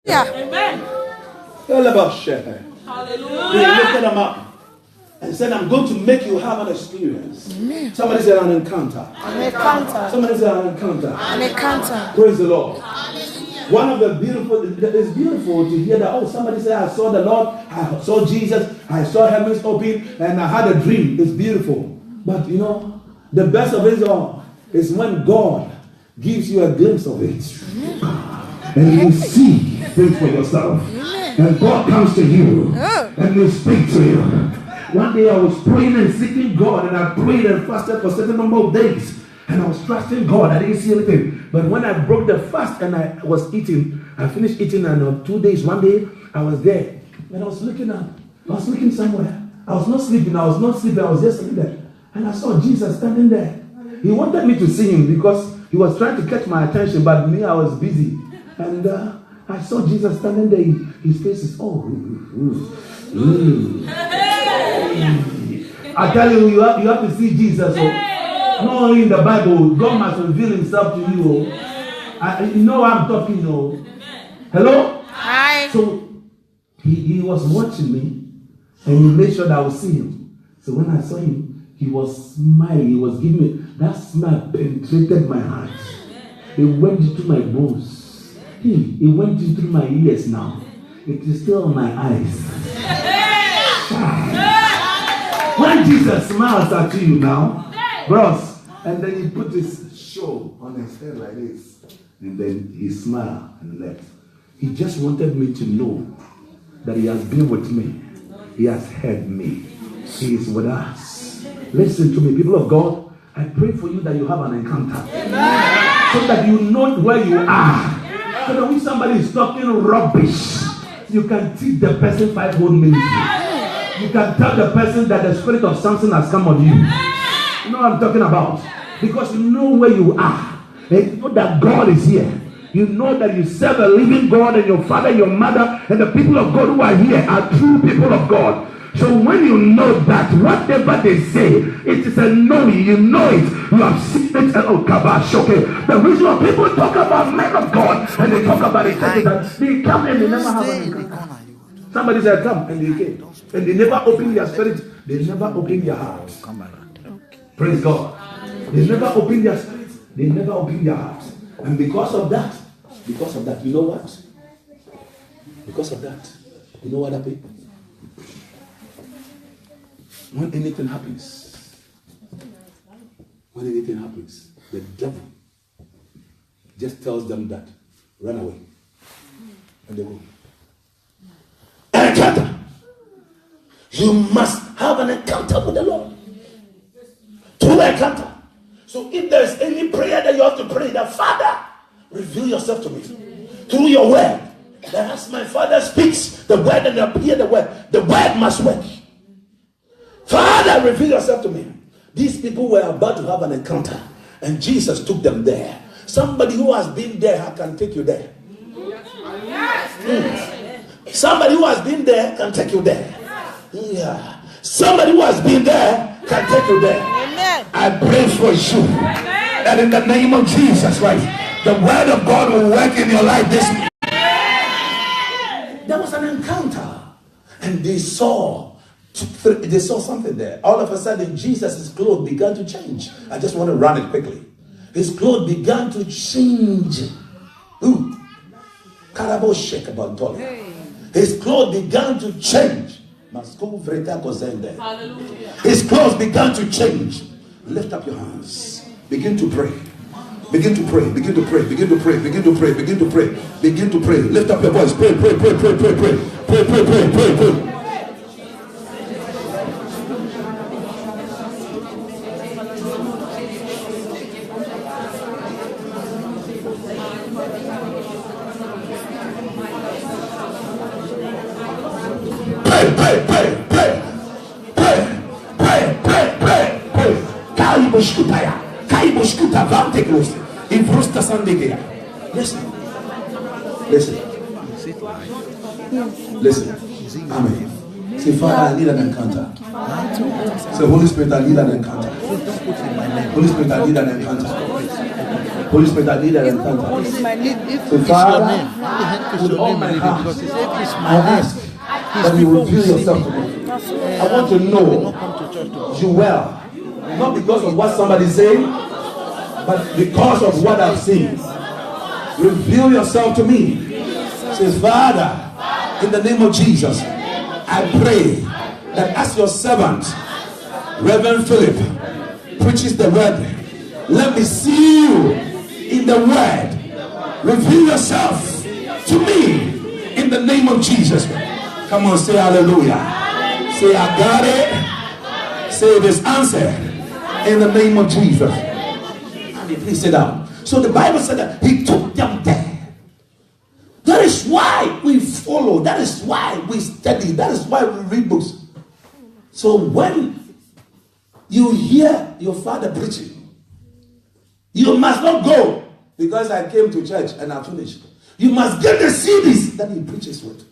Yeah. Amen. Hallelujah. He lifted them up and said, I'm going to make you have an experience. Amen. Somebody said an encounter. An encounter. Somebody said an encounter. An encounter. Praise the Lord. One of the beautiful, it's beautiful to hear that, oh, somebody said, I saw the Lord, I saw Jesus, I saw heavens open, and I had a dream. It's beautiful. But you know, the best of it all is when God gives you a glimpse of it. And you see things for yourself. And God comes to you and you speak to him. One day I was praying and seeking God, and I prayed and fasted for a certain number of days. And I was trusting God. I didn't see anything. But when I broke the fast and I was eating, I finished eating, and on 2 days, one day, I was there. And I was looking up. I was looking somewhere. I was not sleeping. I was just sitting there. And I saw Jesus standing there. He wanted me to see him because he was trying to catch my attention, but me, I was busy. And I saw Jesus standing there. His face is, I tell you, you have to see Jesus. Not only in the Bible, God must reveal himself to you. You know what I'm talking, Hello? Hi. So he was watching me, and he made sure that I would see him. So when I saw him, he was smiling. He was giving me, that smile penetrated my heart. It went into my bones. It went into my ears now. It is still on my eyes. When Jesus smiles at you now, bros, and then he put his show on his head like this, and then he smiled and left. He just wanted me to know that he has been with me. He has heard me. He is with us. Listen to me, people of God. I pray for you that you have an encounter. So that you know where you are. So that when somebody is talking rubbish, you can teach the person 5-fold ministry. You can tell the person that the spirit of Samson has come on you. You know what I'm talking about? Because you know where you are. And you know that God is here. You know that you serve a living God, and your father, your mother, and the people of God who are here are true people of God. So when you know that, whatever they say, it is a no, you know it. You have seen it. Oh, kabash, okay. The reason why people talk about men of God, and they talk about it, that they come and they never have an encounter. Somebody said, come, and they came. And they never open their spirit. They never open their heart. Praise God. They never open their spirit. They never open their heart. And because of that, you know what? Because of that, you know what happened? When anything happens, the devil just tells them that, run away. And they go. Encounter. You must have an encounter with the Lord. True encounter. So if there is any prayer that you have to pray, that Father, reveal yourself to me through your word. That as my Father speaks the word and appear the word must work. Father, reveal yourself to me. These people were about to have an encounter, and Jesus took them there. Somebody who has been there can take you there. Somebody who has been there can take you there. Yeah. Somebody who has been there can take you there. Amen. I pray for you that in the name of Jesus Christ, the word of God will work in your life this morning. There was an encounter, and they saw something there. All of a sudden, Jesus' clothes began to change. I just want to run it quickly. His clothes began to change. His clothes began to change. His clothes began to change. Lift up your hands. Begin to pray. Begin to pray. Begin to pray. Begin to pray. Begin to pray. Begin to pray. Begin to pray. Lift up your voice. Pray. Pray. Pray. Pray. Pray. Pray. Pray. Pray. Pray. Pray. Pray. Listen. Amen. Say, Father, I need an encounter. Say, Holy Spirit, I need an encounter. Holy Spirit, I need an encounter. Holy Spirit, I need an encounter. It's my name. If So, it's your Father, name, with all my heart, because it's I my name. ask that you reveal yourself to me. I want to know you well. Not because of what somebody said, but because of what I've seen. Reveal yourself to me. Says, Father, in the name of Jesus, I pray that as your servant, Reverend Philip, preaches the word, let me see you in the word. Reveal yourself to me in the name of Jesus. Come on, say hallelujah. Say, I got it. Say, it is answered in the name of Jesus. Please sit down. So the Bible said that he took them there. That is why we follow. That is why we study. That is why we read books. So when you hear your father preaching, you must not go because I came to church and I finished. You must get the CDs that he preaches with.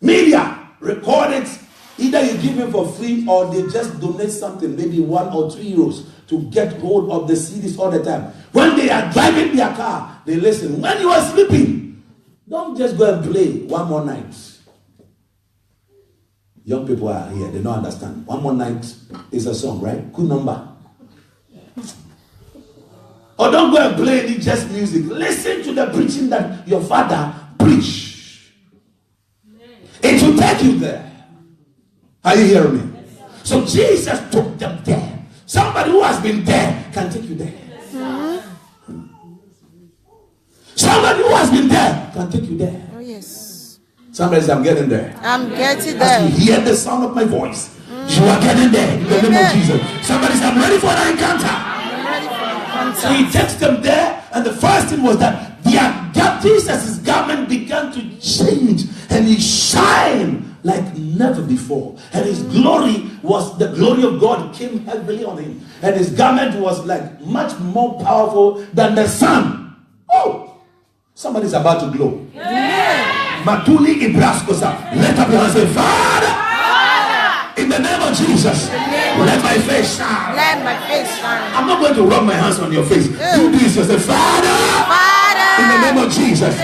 Media, record it. Either you give him for free or they just donate something, maybe 1 or 2 euros to get hold of the CDs all the time. When they are driving their car, they listen. When you are sleeping, don't just go and play One More Night. Young people are here, they don't understand. One More Night is a song, right? Good number. Or don't go and play any just music. Listen to the preaching that your father preached. It will take you there. Are you hearing me? So Jesus took them there. Somebody who has been there can take you there. Somebody who has been there can take you there. Oh, yes. Somebody says, I'm getting there. I'm getting As you there. hear the sound of my voice, you are getting there in the name of Jesus. Somebody says, I'm ready for an encounter. I'm ready for the So he takes them there, and the first thing was that Jesus' garment began to change, and he shined like never before. And his glory was, the glory of God came heavily on him. And his garment was like much more powerful than the sun. Oh, somebody's about to glow. Matuli Ibraskosa. Let up your hands and say, Father, in the name of Jesus, let my face shine. Let my face shine. I'm not going to rub my hands on your face. You do this yourself. Father, Father, in the name of Jesus,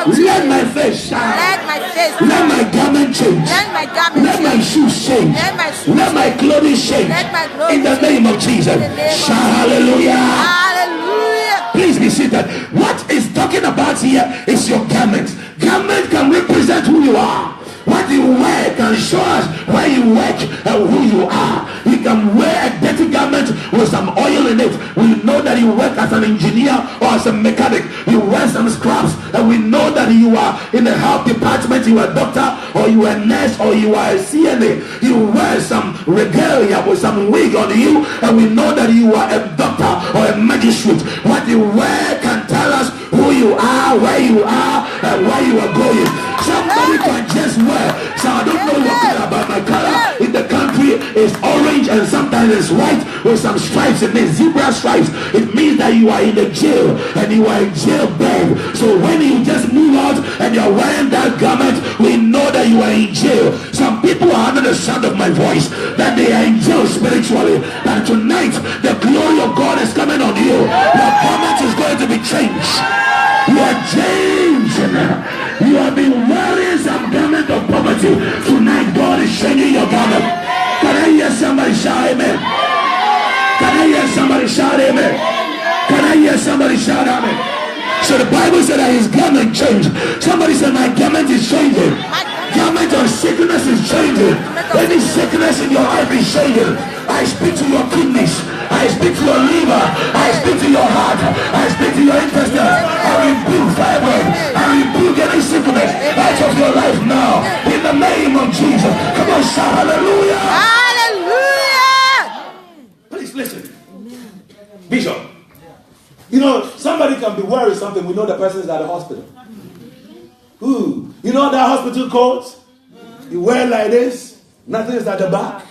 let my face shine. let my face Let my garment change. Let my garment Let my shoes change. Let my shoes Let my clothing change. Let my clothing In the name of Jesus. In the name of Shout hallelujah. Hallelujah. Please be seated. What is talking about here is your garment. Garment can represent who you are. What you wear can show us where you work and who you are. You can wear a dirty garment with some oil in it. We know that you work as an engineer or as a mechanic. You wear some scrubs, and we know that you are in the health department. You are a doctor, or you are a nurse, or you are a CNA. You wear some regalia with some wig on you, and we know that you are a doctor or a magistrate. What you wear can tell us who you are, where you are, and where you are going. Somebody can just wear. So I don't know what color, but my color in the country is orange and sometimes it's white with some stripes. It means zebra stripes. It means that you are in the jail and you are in jail bed. So when you just move out and you're wearing that garment, we know that you are in jail. Some people are under the sound of my voice that they are in jail spiritually. That tonight the glory of God is coming on you. Your garment is going to be changed. You are changing. You have been wearing some garment of poverty. Tonight God is changing your garment. Can I hear somebody shout amen? Can I hear somebody shout amen? Can I hear somebody shout amen? So the Bible said that his garment changed. Somebody said my garment is changing. Garment of sickness is changing. Any sickness in your life is changing. I speak to your kidneys. I speak to your liver. I speak to your heart. I speak to your intestines. I rebuke fibroid. I rebuke any sickness out of your life now. In the name of Jesus. Come on, shout hallelujah. Hallelujah. Please listen. Bishop. You know, somebody can be wearing something. We know the person is at the hospital. Ooh. You know that hospital coat? You wear it like this. Nothing is at the back.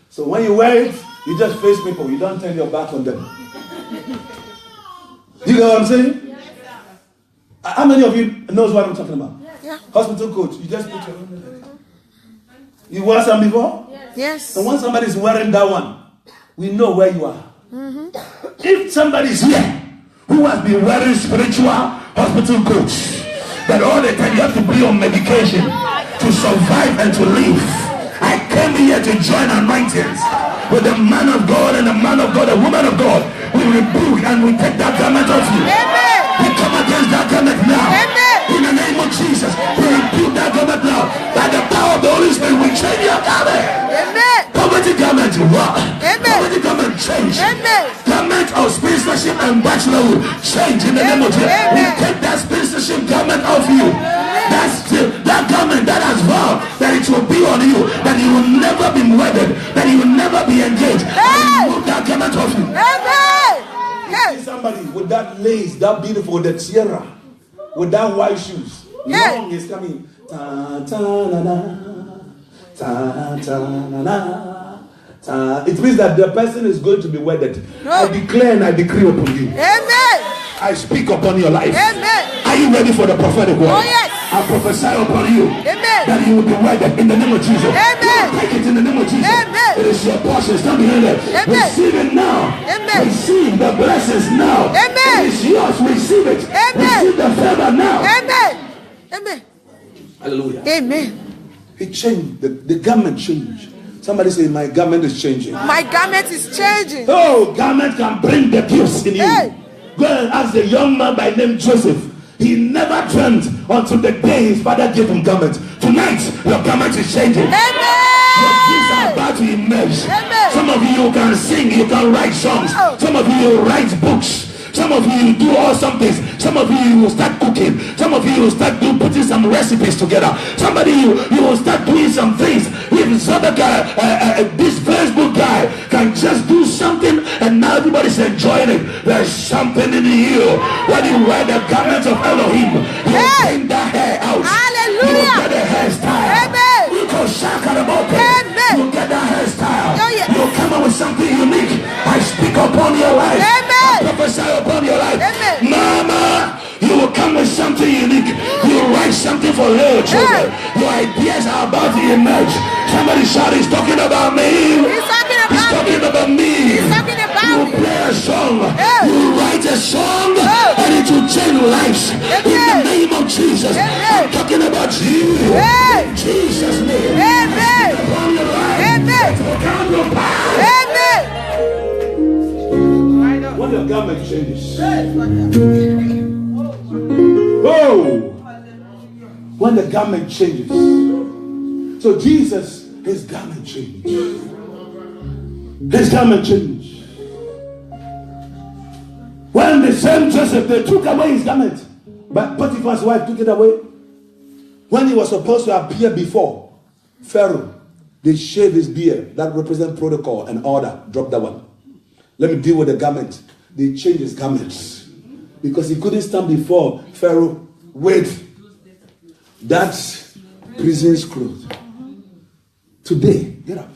So when you wear it, you just face people. You don't turn your back on them. You know what I'm saying? How many of you knows what I'm talking about? Yeah. Hospital coat. You just put your hand. You wear some before? Yes. And when somebody's wearing that one, we know where you are. If somebody's here who has been wearing spiritual hospital coats, that all the time you have to be on medication to survive and to live. I came here to join anointings with the man of God and the man of God, the woman of God. We rebuke and we take that garment off you. Amen. We come against that garment now. Amen. In the name of Jesus, we rebuke that garment now. By the power of the Holy Spirit, we change your garment. Amen. Poverty garment, what? Amen. Poverty garment, change. Amen. Garment of spiritualship and bachelorhood, change in the name of Jesus. We Amen. take that spiritualship garment off you. That garment that has vowed that it will be on you, that you will never be wedded, that you will never be engaged. Hey! Remove that garment off you. Amen. Yes. Somebody with that lace, that beautiful, the tiara, with that white shoes, Yeah. long is coming. Ta ta na na, ta ta na na, ta. It means that the person is going to be wedded. No. I declare and I decree upon you. Amen. I speak upon your life. Amen. Are you ready for the prophetic word? Oh, yes. I prophesy upon you. Amen. That you will be wedded in the name of Jesus. Amen. Take it in the name of Jesus. Amen. It is your portion. Stand behind it. Amen. Receive it now. Amen. Receive the blessings now. Amen. It is yours. Receive it. Amen. Receive the favor now. Amen. Amen. Hallelujah. Amen. It changed. The garment changed. Somebody say, my garment is changing. My garment is changing. Oh, garment can bring the gifts in you. Hey. Go and ask the young man by name Joseph. He never dreamt until the day his father gave him garment. Tonight, your garment is changing. Your gifts are Amen. about to emerge. Amen. Some of you can sing, you can write songs. Oh. Some of you write books. Some of you do all some things. Some of you will start cooking. Some of you will start putting some recipes together. Somebody you will start doing some things. If some other guy, this Facebook guy can just do something and now everybody's enjoying it. There's something in you. When you wear the garments of Elohim, you Hey. bring that hair out. Hallelujah. You will get a hairstyle. Amen. You go shaka the boat. Amen. You get that hairstyle. Oh, yes. You come up with something unique. I speak upon your life. Amen. Prophesy upon your life. Amen. Mama, you will come with something unique. You will write something for little children. Your ideas are about to emerge. Somebody shout, he's talking about me. He's talking He's about talking me. about me. He's talking about You me. play a song. Yeah. You write a song. Yeah. And it will change lives. In the name of Jesus. Yeah. I'm talking about you. Yeah. In Jesus' name. Amen. Upon your life. Amen. It will come to pass. Amen. When the garment changes. Oh! When the garment changes. So Jesus, his garment changed. His garment changed. When the same Joseph, they took away his garment. But Potiphar's wife took it away. When he was supposed to appear before Pharaoh, they shaved his beard. That represents protocol and order. Drop that one. Let me deal with the garment. They changed his garments because he couldn't stand before Pharaoh with that prison's clothes. Today, get up.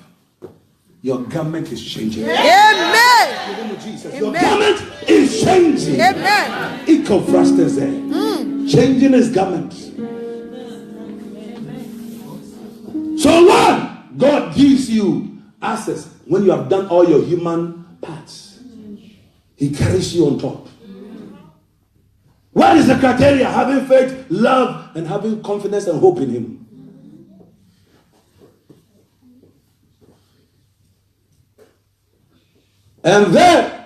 Your garment is changing. Amen. Jesus. Amen. Your garment is changing. Amen. Changing his garment. So what? God gives you access when you have done all your human parts. He carries you on top. What is the criteria? Having faith, love, and having confidence and hope in him. And then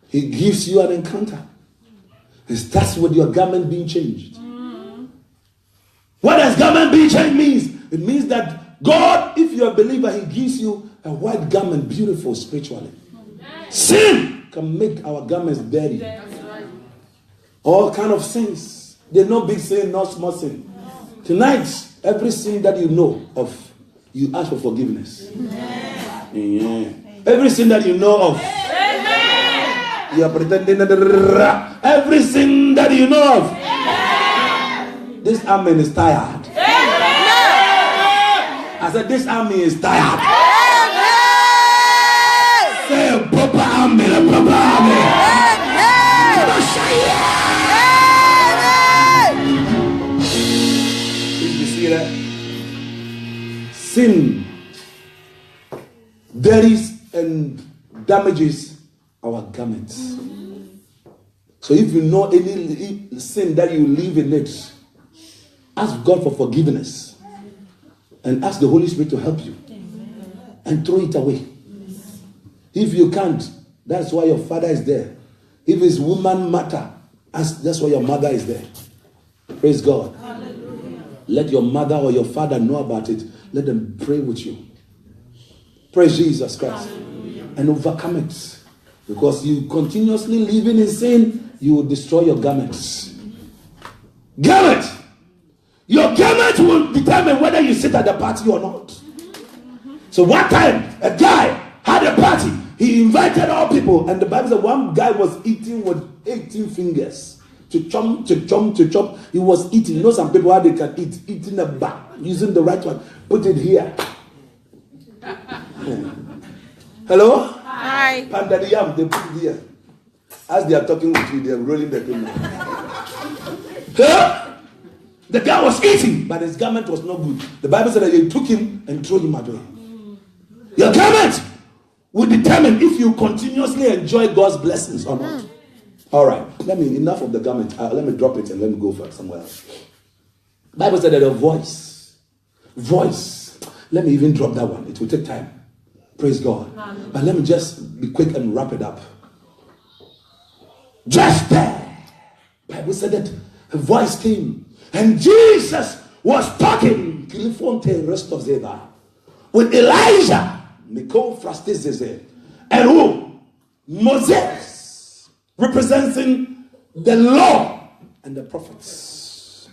he gives you an encounter. It starts with your garment being changed. What does garment being changed means? It means that God, if you're a believer, he gives you a white garment, beautiful spiritually. Sin can make our garments dirty. All kind of sins. There's no big sin, no small sin. Tonight, every sin that you know of, you ask for forgiveness. Yeah. Every sin that you know of, you are pretending. Every sin that you know of, this army is tired. I said, this army is tired. Say a proper army, a proper army. You see that? Sin dirties and damages our garments. So if you know any sin that you live in it, ask God for forgiveness and ask the Holy Spirit to help you and throw it away. If you can't, that's why your father is there. If it's woman matter, that's why your mother is there. Praise God. Hallelujah. Let your mother or your father know about it. Let them pray with you. Praise Jesus Christ. Hallelujah. And overcome it. Because you continuously living in sin, you will destroy your garments. Garment! Your garment will determine whether you sit at the party or not. So one time, a guy had a party. He invited all people, and the Bible said one guy was eating with 18 fingers. To chomp. He was eating. You know some people how they can eat in a bag, using the right one. Put it here. Hello? Hi. Panda yam, they put it here. As they are talking with you, they are rolling the thing. Huh? The guy was eating, but his garment was not good. The Bible said that they took him and threw him away. Your garment will determine if you continuously enjoy God's blessings or not. All right, enough of the garment. Let me drop it and let me go for somewhere else. Bible said that a voice. Let me even drop that one. It will take time. Praise God. But let me just be quick and wrap it up. Just there, Bible said that a voice came, and Jesus was talking with Elijah, and who? Moses, representing the law and the prophets.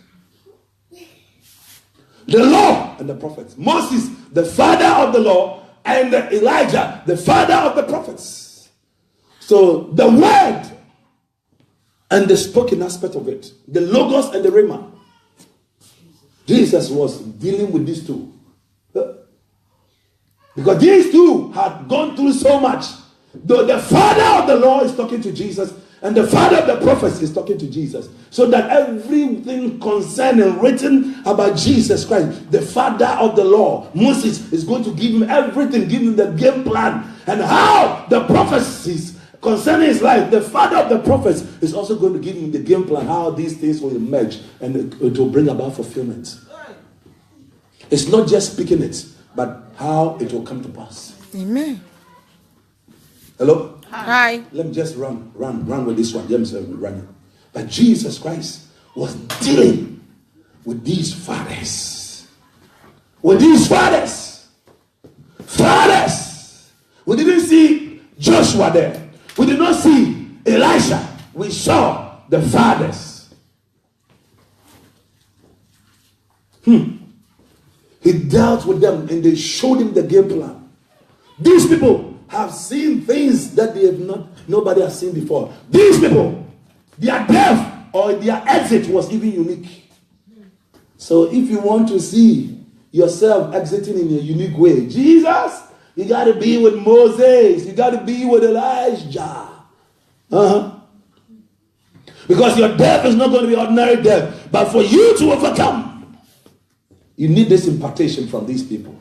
The law and the prophets. Moses, the father of the law, and Elijah, the father of the prophets. So the word and the spoken aspect of it, the logos and the rhema. Jesus was dealing with these two. Because these two had gone through so much. Though the father of the law is talking to Jesus, and the father of the prophets is talking to Jesus. So that everything concerned and written about Jesus Christ, the father of the law, Moses, is going to give him everything, give him the game plan, and how the prophecies concerning his life, the father of the prophets is also going to give him the game plan, how these things will emerge and it will bring about fulfillment. It's not just speaking it, but how it will come to pass. Amen. Hello? Hi. Let me just run with this one. Let me run it. But Jesus Christ was dealing with these fathers. We didn't see Joshua there. We did not see Elisha. We saw the fathers. He dealt with them and they showed him the game plan. These people have seen things that nobody has seen before. These people, their death or their exit was even unique. So if you want to see yourself exiting in a unique way, Jesus, you got to be with Moses. You got to be with Elijah. Because your death is not going to be ordinary death. But for you to overcome, you need this impartation from these people.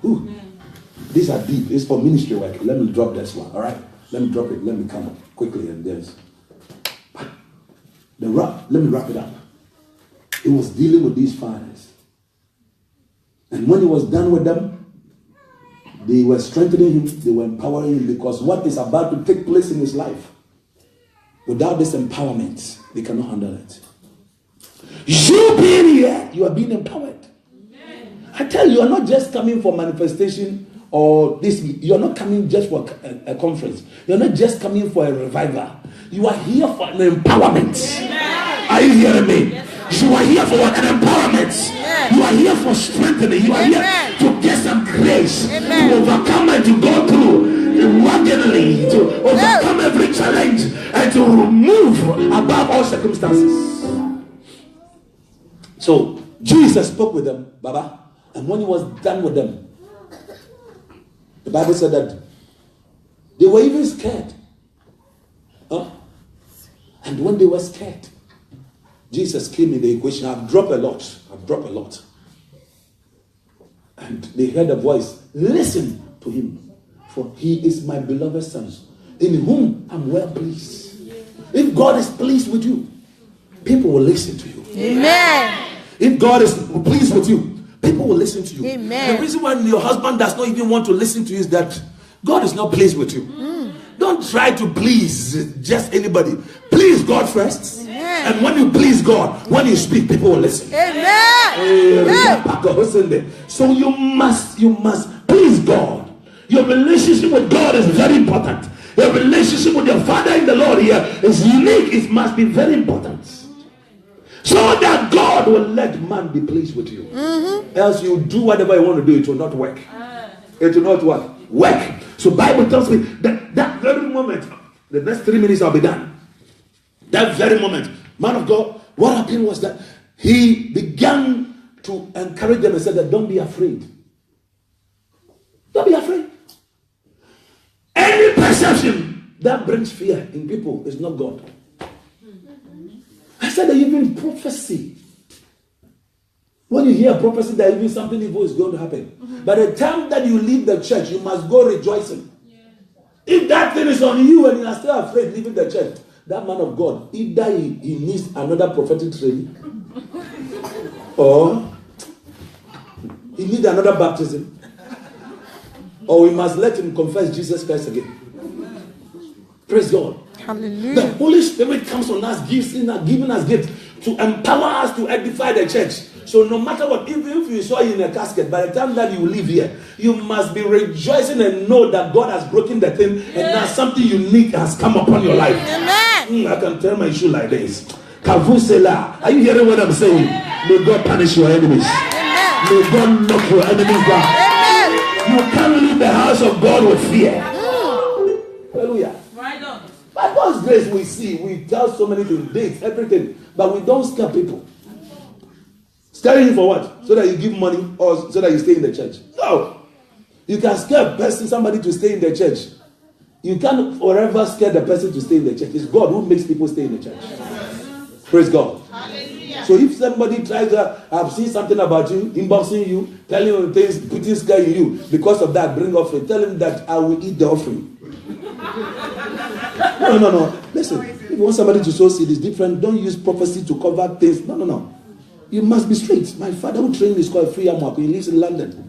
These are deep. It's for ministry work. Let me drop this one. All right? Let me drop it. Let me come up quickly. And let me wrap it up. He was dealing with these fathers. And when he was done with them, they were strengthening him. They were empowering him, because what is about to take place in his life, without this empowerment, they cannot handle it. You being here, you are being empowered. I tell you, you are not just coming for manifestation or this. You are not coming just for a conference. You are not just coming for a revival. You are here for an empowerment. Amen. Are you hearing me? Yes, you are here for an empowerment. Yes. You are here for strengthening. You are here to get some grace, to overcome and to go through ruggedly, to overcome every challenge and to move above all circumstances. So Jesus spoke with them, Baba. And when he was done with them, the Bible said that they were even scared. And when they were scared, Jesus came in the equation. I've dropped a lot. And they heard a voice. Listen to him, for he is my beloved son, in whom I'm well pleased. If God is pleased with you, people will listen to you. Amen. If God is pleased with you, people will listen to you. Amen. The reason why your husband does not even want to listen to you is that God is not pleased with you. Don't try to please just anybody. Please God first. Amen. And when you please God, when you speak, people will listen. Amen. So you must please God. Your relationship with God is very important. Your relationship with your Father in the Lord here is unique. It must be very important. So that God will let man be pleased with you. Else you do whatever you want to do, it will not work. It will not work. So Bible tells me that very moment, the next 3 minutes I'll be done. That very moment, man of God, what happened was that he began to encourage them and said that don't be afraid. Don't be afraid. Any perception that brings fear in people is not God. I said that even prophecy. When you hear prophecy that even something evil is going to happen, by the time that you leave the church, you must go rejoicing. If that thing is on you and you are still afraid leaving the church, that man of God, either he needs another prophetic training, or he needs another baptism, or we must let him confess Jesus Christ again. Praise God. Hallelujah. The Holy Spirit comes on us, giving us gifts to empower us to edify the church. So no matter what, even if you saw you in a casket, by the time that you leave here, you must be rejoicing and know that God has broken the thing, and now something unique has come upon your life. Amen. I can turn my shoe like this. Kavusela. Are you hearing what I'm saying? May God punish your enemies. Amen. May God knock your enemies down. Amen. You can't leave the house of God with fear. Hallelujah. By God's grace, we tell so many things, dates, everything, but we don't scare people. Scaring you for what? So that you give money or so that you stay in the church? No. You can scare somebody to stay in the church. You can't forever scare the person to stay in the church. It's God who makes people stay in the church. Praise God. Hallelujah. So if somebody tries to have seen something about you, inboxing you, telling you things, putting scare in you, because of that, bring offering. Tell him that I will eat the offering. No. Listen, if you want somebody to sow seed, it's different. Don't use prophecy to cover things. No. You must be straight. My father who trained me is called Free Amwak. He lives in London.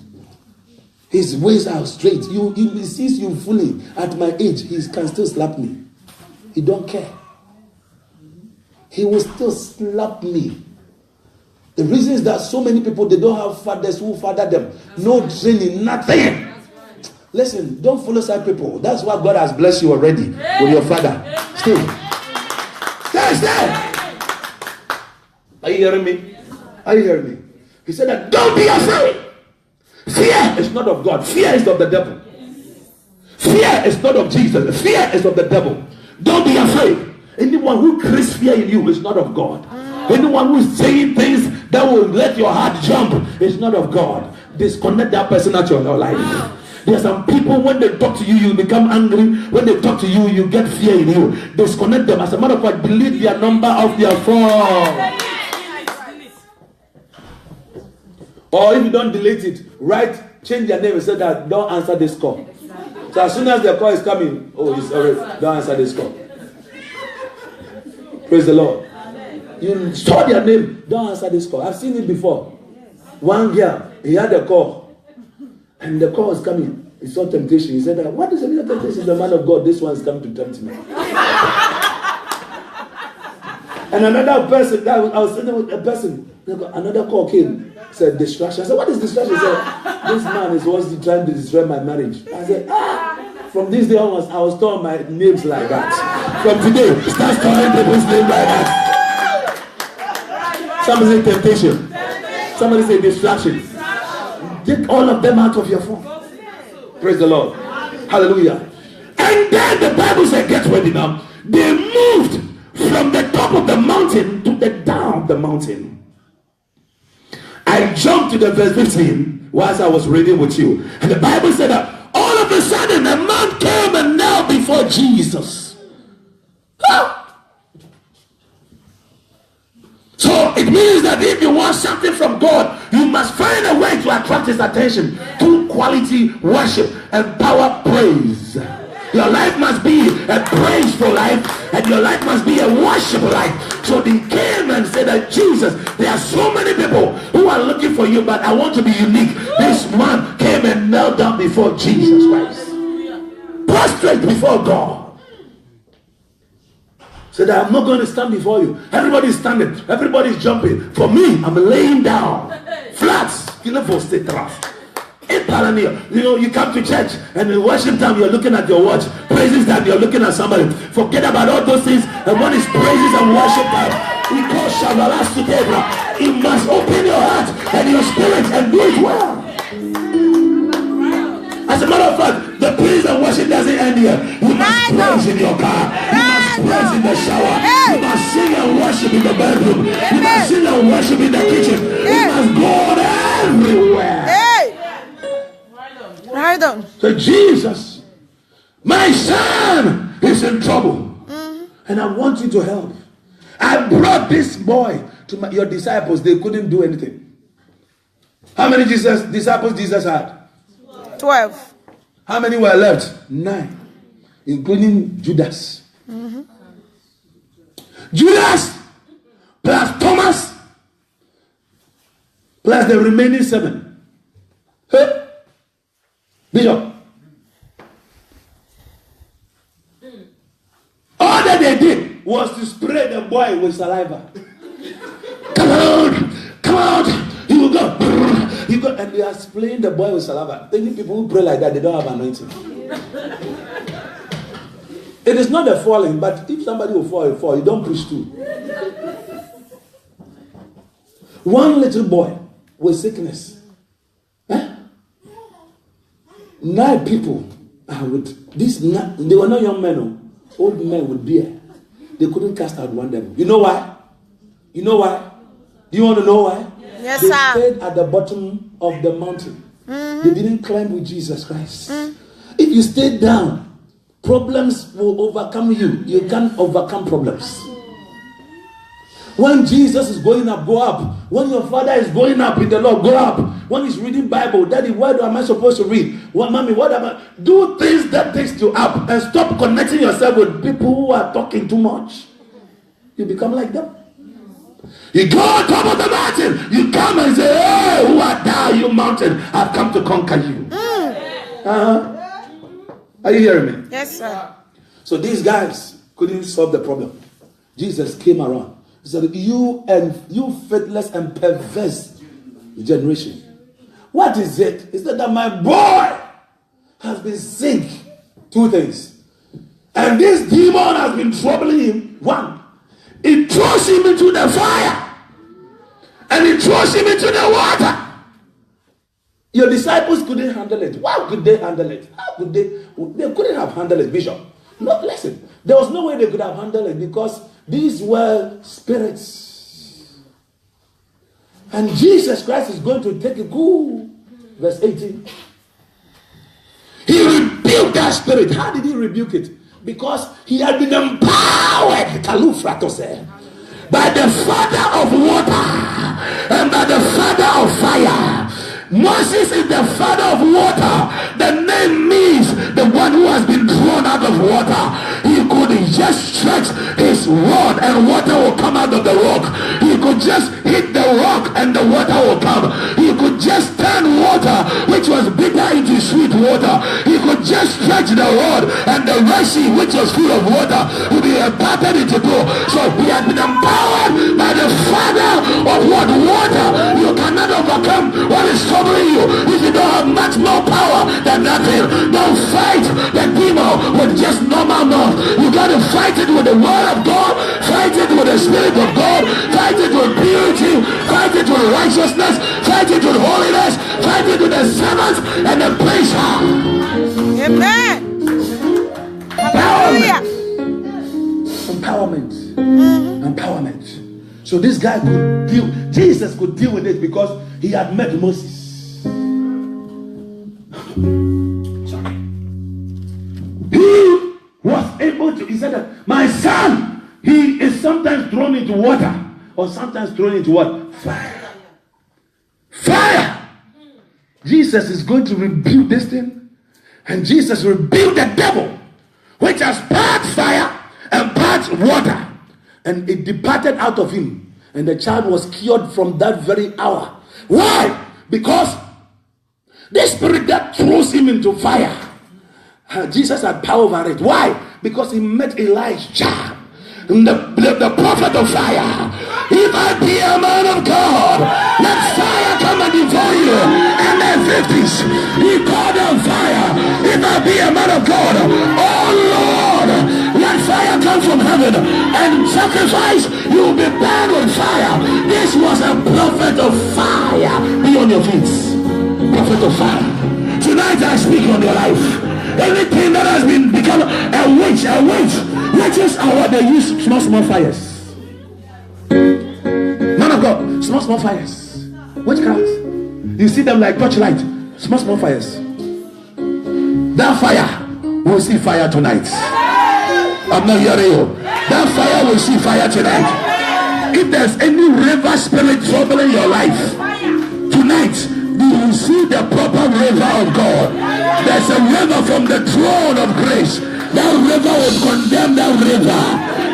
His ways are straight. He sees you fully. At my age, he can still slap me. He don't care. He will still slap me. The reason is that so many people, they don't have fathers who father them. No training, nothing. Listen, don't follow side people. That's why God has blessed you already with your father. Stay. Are you hearing me? Are you hearing me? He said that don't be afraid. Fear is not of God. Fear is of the devil. Fear is not of Jesus. Fear is of the devil. Don't be afraid. Anyone who creates fear in you is not of God. Anyone who is saying things that will let your heart jump is not of God. Disconnect that person out of your life. There are some people, when they talk to you, you become angry. When they talk to you, you get fear in you. Disconnect them. As a matter of fact, delete their number off their phone. Or if you don't delete it, change your name and say that don't answer this call. So as soon as the call is coming, it's already, don't answer this call. Praise the Lord. You saw their name, don't answer this call. I've seen it before. One girl, he had a call. And the call was coming. He saw temptation. He said, what is the meaning of temptation? The man of God, this one is coming to tempt me. And another person, I was sitting with a person, another call came, said distraction. I said, what is distraction? He said, this man is always trying to destroy my marriage. I said, from this day onwards, I was calling my names like that. From today, start calling people's names like that. Somebody say temptation. Somebody say distraction. Take all of them out of your phone. Praise the Lord. Hallelujah. And then the Bible said, get ready now. They moved from the top of the mountain to the down of the mountain. I jumped to the verse 15 whilst I was reading with you. And the Bible said that all of a sudden a man came and knelt before Jesus. So it means that if you want something from God, you must find a way to attract his attention through quality worship and power praise. Your life must be a praiseful life, and your life must be a worshipful life. So they came and said that Jesus, there are so many people who are looking for you, but I want to be unique. This man came and knelt down before Jesus Christ, prostrate before God. Said, I'm not going to stand before you. Everybody's standing, everybody's jumping. For me, I'm laying down flats. You know, you come to church and in worship time you're looking at your watch, praises time you're looking at somebody. Forget about all those things. And one is praises and worship time. We call Shavalas together. You must open your heart and your spirit and do it well. As a matter of fact, the praise and worship doesn't end here. You must praise in your car. You must praise in the shower. You must sing and worship in the bedroom. You must sing and worship in the kitchen. You must go everywhere. Right on. So Jesus, my son is in trouble, and I want you to help. I brought this boy to your disciples. They couldn't do anything. How many disciples Jesus had? 12. How many were left? 9, including Judas. Judas plus Thomas plus the remaining 7. Hey, Bishop. All that they did was to spray the boy with saliva. Come on, he will go. And they are spraying the boy with saliva. Any people who pray like that, they don't have anointing. It is not a falling, but if somebody will fall, you fall. You don't push too. One little boy with sickness. 9 people are with this. They were not young men, old men with beard. They couldn't cast out one devil. You know why? You know why? Do you want to know why? Yes, they sir. stayed at the bottom of the mountain. They didn't climb with Jesus Christ. If you stay down, problems will overcome you. You can't overcome problems. When Jesus is going up, go up. When your father is going up in the Lord, go up. When he's reading Bible, Daddy, what am I supposed to read? What, Mommy, what am I? Do things that takes you up, and stop connecting yourself with people who are talking too much. You become like them. You go on top of the mountain. You come and say, hey, who art thou, you mountain? I've come to conquer you. Are you hearing me? Yes, sir. So these guys couldn't solve the problem. Jesus came around. He said, you faithless and perverse generation. What is it? He said that my boy has been sick. 2 things. And this demon has been troubling him. 1, it throws him into the fire. And it throws him into the water. Your disciples couldn't handle it. Why could they handle it? How could they? They couldn't have handled it, Bishop. No, listen. There was no way they could have handled it because these were spirits. And Jesus Christ is going to take it cool. Verse 18. He rebuked that spirit. How did he rebuke it? Because he had been empowered by the Father of water and by the Father of fire. Moses is the father of water. The name means the one who has been drawn out of water. He could just stretch his rod and water will come out of the rock. He could just hit the rock and the water will come. He could just turn water which was bitter into sweet water. He could just stretch the rod and the Red Sea which was full of water would be parted into 2. So he has been empowered by the Father of what? Water. You cannot overcome what is troubling you if you don't have much more power than nothing. Don't fight the demon with just normal mouth. You got to fight it with the word of God, fight it with the Spirit of God, fight it with purity, fight it with righteousness, fight it with holiness, fight it with the servants and the praiser. Amen. Hallelujah. Empowerment. So this guy could deal, Jesus could deal with it because he had met Moses. He was able to, he said that my son, he is sometimes thrown into water or sometimes thrown into what? Fire. Jesus is going to rebuke this thing, and Jesus rebuked the devil which has part fire and part water. And it departed out of him. And the child was cured from that very hour. Why? Because the spirit that throws him into fire, Jesus had power over it. Why? Because he met Elijah, the prophet of fire. If I be a man of God, let fire come and devour you. And then 50s, he called on fire. If I be a man of God, oh Lord, let fire come from heaven and sacrifice. You will be burned with fire. This was a prophet of fire. Be on your feet. Prophet of fire. Tonight I speak on your life. Anything that has been become a witch. Witches are what they use, small fires. Man of God, small fires. Witchcraft. You see them like torchlight. Small fires. That fire will see fire tonight. I'm not hearing you. That fire will see fire tonight. If there's any river spirit troubling your life, tonight you will see the proper river of God. There's a river from the throne of grace. That river will condemn that river.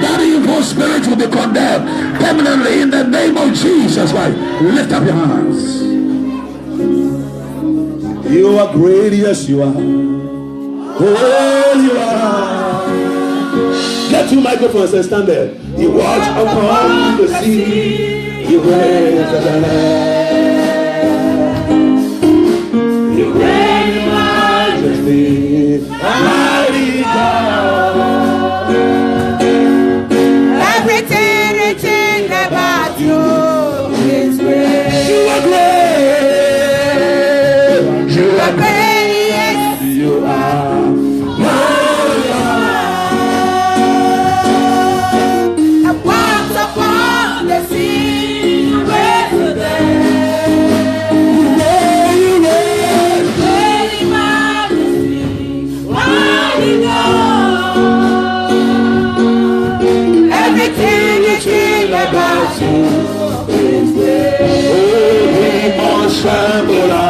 That evil spirit will be condemned permanently in the name of Jesus Christ. Lift up your hands. You are great, yes you are. Oh, you are. Get two microphones and stand there. You watch upon the sea. You raise the land. You reign in majesty. Mighty God. Everything about you is great. You are great. You are Great, yes. You are. I walked upon the sea, raised the dead. Great in majesty, mighty God. Everything about you is great. Ensemble à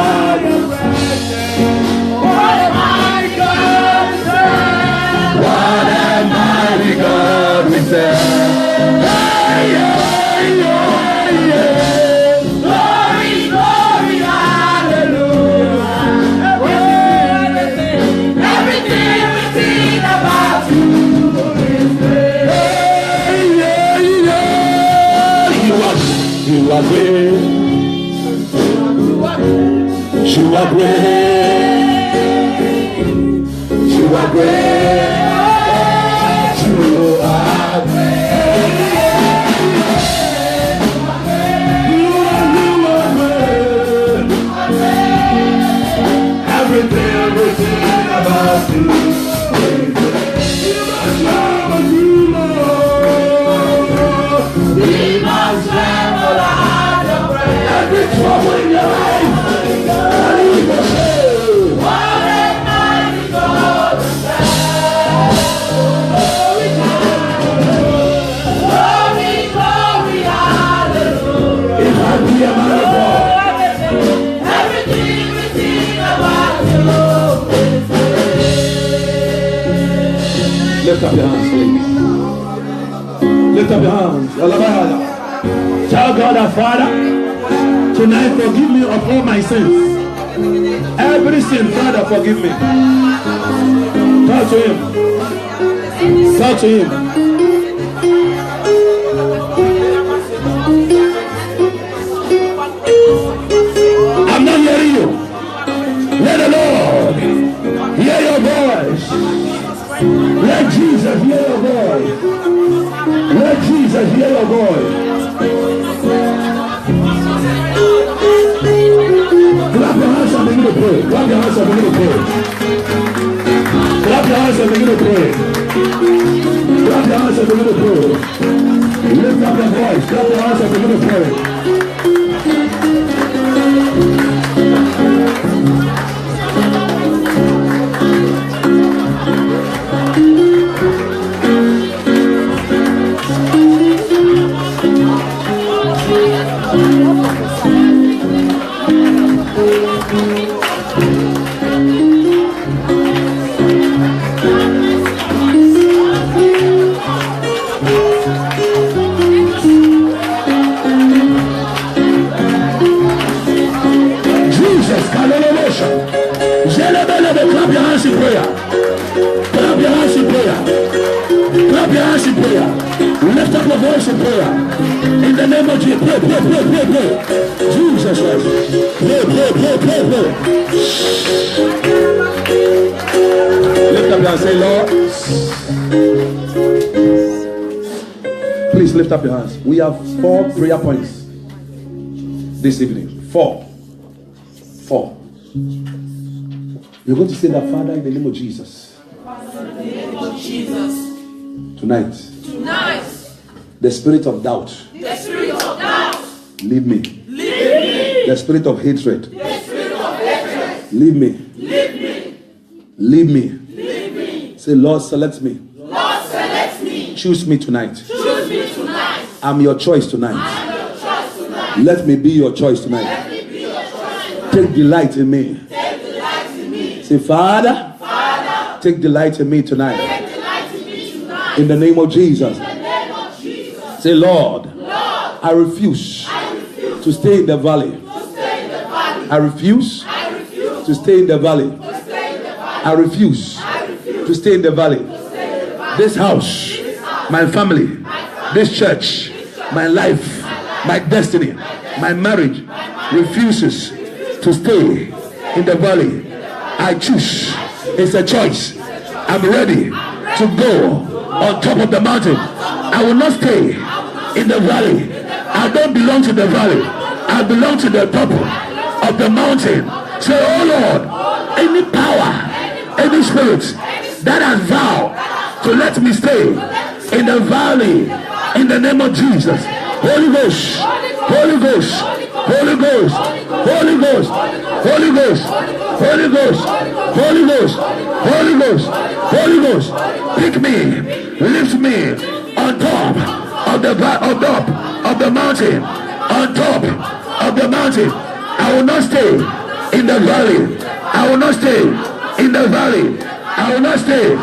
What a mighty God we serve. what a mighty God we serve. Hey, yeah, yeah, yeah. Glory, glory, hallelujah. Everything about you is great. Hey, yeah, yeah. You are great. You are great. You are great. You are great. Everything about you. We must tremble at the praise. Every trouble in your life. What a mighty God we serve. Glory, glory, hallelujah. If I be a man of God, Everything about you is great. lift up your hands, please. Lift up your hands. Tell God our Father, tonight forgive me of all my sins. Every sin, Father, forgive me. Talk to him. Talk to him. I'm not hearing you. Let the Lord hear your voice. Let Jesus hear your voice. Let Jesus hear your voice. Clap your hands and begin to pray. Clap your hands and begin to pray. Clap your hands and begin to pray. Clap your hands and begin to pray. Lift up your voice. Clap your hands and begin to pray. Clap your hands in prayer. Clap your hands in prayer. Clap your hands in prayer. Lift up your voice in prayer. In the name of Jesus. Pray, pray, pray, pray, pray. Jesus Christ. Pray, pray, pray, pray, pray. Lift up your hands. Say, Lord. Please lift up your hands. We have 4 prayer points this evening. 4. You're going to say that, Father, in the name of Jesus. Tonight. The spirit of doubt. Leave me. The spirit of hatred. Leave me. Leave me. Say, Lord, select me. Choose me tonight. I'm your choice tonight. Let me be your choice tonight. Take delight in me. Say, Father, take delight in me tonight. In the name of Jesus. Say, Lord, I refuse to stay in the valley. I refuse to stay in the valley. I refuse to stay in the valley. This house, my family, this church, my life, my destiny, my marriage refuses to stay in the valley. I choose. It's a choice. I'm ready to go on top of the mountain. I will not stay in the valley. I don't belong to the valley. I belong to the top of the mountain. Say, oh Lord, any power, any spirit that has vowed to let me stay in the valley, in the name of Jesus. Holy Ghost, Holy Ghost, Holy Ghost, Holy Ghost, Holy Ghost, Holy Ghost, Holy Ghost, Holy Ghost, Holy Ghost, pick me, lift me on top of the mountain, on top of the mountain. I will not stay in the valley. I will not stay in the valley. I will not stay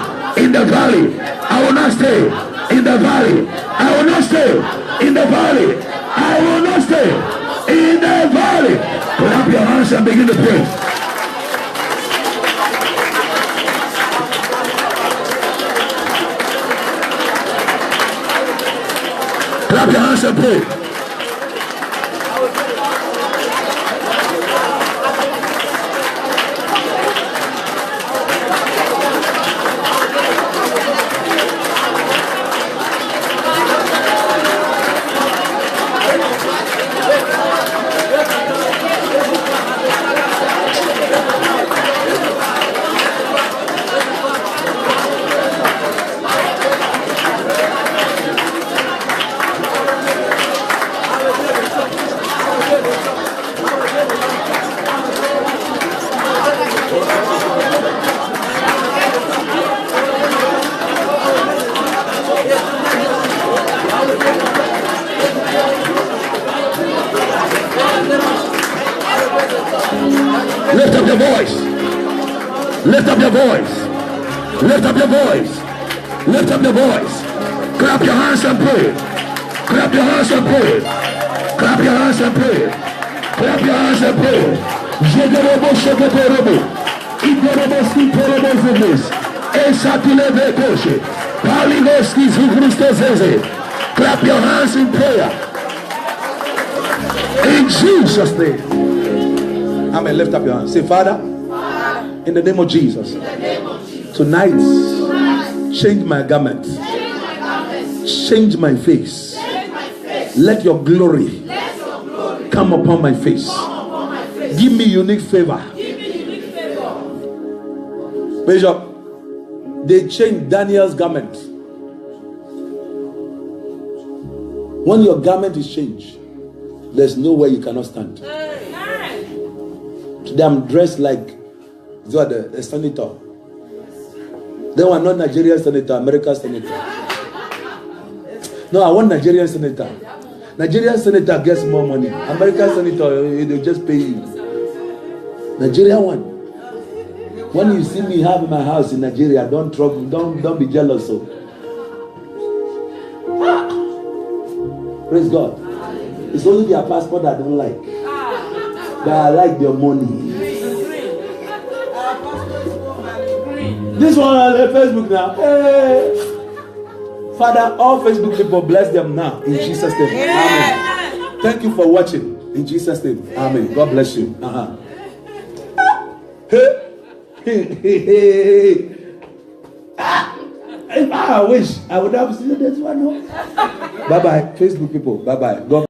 in the valley. I will not stay in the valley. I will not stay in the valley. I will not stay in the valley. Clap your hands and begin to pray. Clap your hands and pray. Lift up your voice. Lift up your voice. Lift up your voice. Lift up your voice. Clap your hands and pray. Clap your hands and pray. Clap your hands and pray. Clap your hands and pray. Jegerobo sheketorobo. Igorobo skitorobo zebes. Esatuleve koshe. Paligoski zugrustozeze. Clap your hands in prayer. In Jesus' name. Amen. Lift up your hands. Say, Father, in the name of Jesus, tonight, change my garment, change my face. Let your glory come upon my face. Give me unique favor. Bishop, they changed Daniel's garment. When your garment is changed, there's nowhere you cannot stand. Today I'm dressed like the senator. They were not Nigerian senator, American senator. No, I want Nigerian senator. Nigerian senator gets more money. American senator, they just pay you. Nigerian one. When you see me have my house in Nigeria, don't be jealous. So. Praise God. It's only their passport I don't like. But I like their money. This one on Facebook now. Hey. Father, all Facebook people, bless them now in Jesus' name. Amen. Thank you for watching in Jesus' name. Amen. God bless you. I wish I would have seen this one. Bye bye, Facebook people. Bye bye. God.